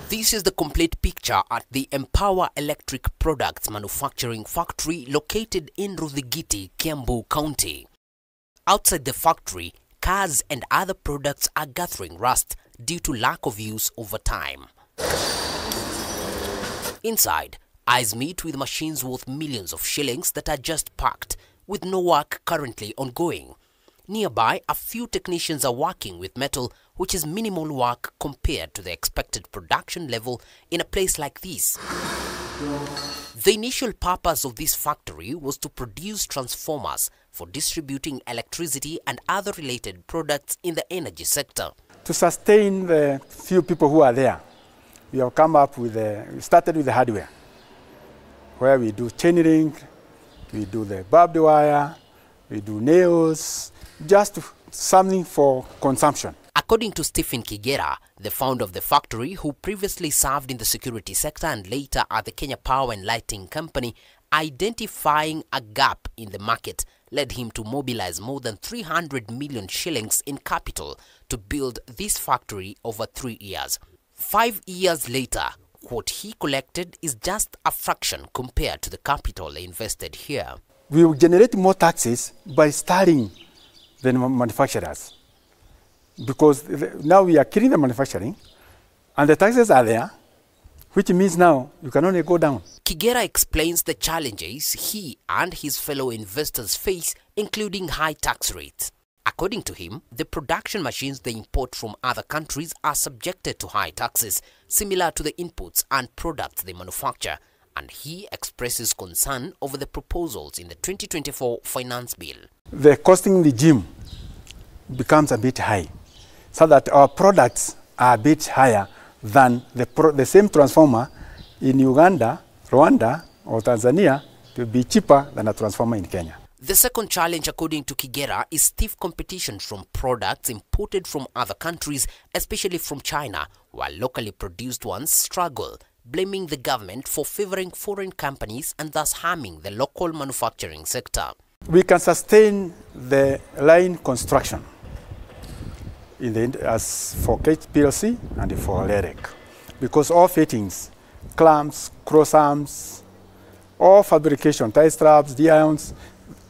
This is the complete picture at the Empower Electric Products manufacturing factory located in Rudhigiti, Kiambu County. Outside the factory, cars and other products are gathering rust due to lack of use over time. Inside, eyes meet with machines worth millions of shillings that are just parked, with no work currently ongoing. Nearby, a few technicians are working with metal, which is minimal work compared to the expected production level in a place like this. The initial purpose of this factory was to produce transformers for distributing electricity and other related products in the energy sector. To sustain the few people who are there, we have come up with we started with the hardware, where we do chainring, we do the barbed wire, we do nails, just something for consumption. According to Stephen Kigera, the founder of the factory, who previously served in the security sector and later at the Kenya Power and Lighting Company, identifying a gap in the market led him to mobilize more than 300 million shillings in capital to build this factory over 3 years. 5 years later, what he collected is just a fraction compared to the capital invested here. We will generate more taxes by starting the manufacturers, because now we are killing the manufacturing and the taxes are there, which means now you can only go down. Kigera explains the challenges he and his fellow investors face, including high tax rates. According to him, the production machines they import from other countries are subjected to high taxes, similar to the inputs and products they manufacture, and he expresses concern over the proposals in the 2024 finance bill. The costing regime becomes a bit high, so that our products are a bit higher than the same transformer in Uganda, Rwanda or Tanzania to be cheaper than a transformer in Kenya. The second challenge, according to Kigera, is stiff competition from products imported from other countries, especially from China, while locally produced ones struggle, blaming the government for favoring foreign companies and thus harming the local manufacturing sector. We can sustain the line construction as for KPLC and for LEREC, because all fittings, clamps, cross arms, all fabrication, tie straps, D-irons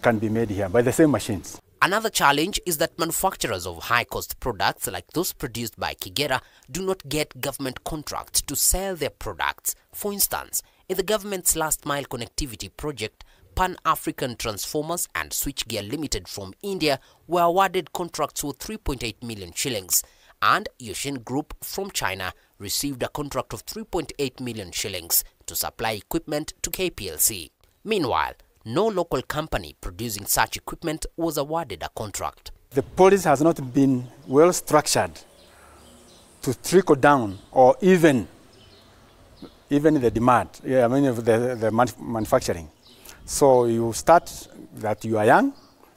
can be made here by the same machines. Another challenge is that manufacturers of high-cost products like those produced by Kigera do not get government contracts to sell their products. For instance, in the government's last-mile connectivity project, Pan-African Transformers and Switchgear Limited from India were awarded contracts worth 3.8 million shillings, and Yushin Group from China received a contract of 3.8 million shillings to supply equipment to KPLC. Meanwhile, no local company producing such equipment was awarded a contract. The policy has not been well structured to trickle down or even the demand, the manufacturing. So you start that you are young,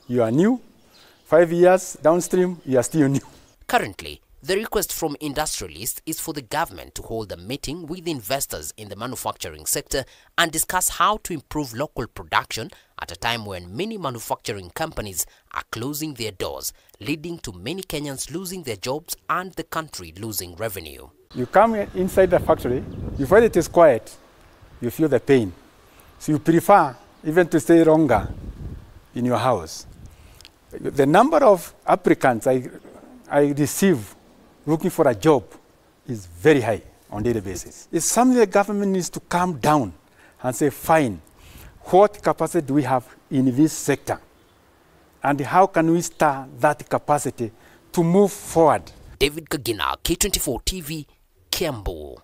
you are new, 5 years downstream, you are still new. Currently, the request from Industrialist is for the government to hold a meeting with investors in the manufacturing sector and discuss how to improve local production at a time when many manufacturing companies are closing their doors, leading to many Kenyans losing their jobs and the country losing revenue. You come inside the factory, you find it is quiet, you feel the pain. So you prefer even to stay longer in your house. The number of applicants I receive looking for a job is very high on a daily basis. It's something the government needs to calm down and say, fine, what capacity do we have in this sector? And how can we start that capacity to move forward? David Kagina, K24 TV, Kiambu.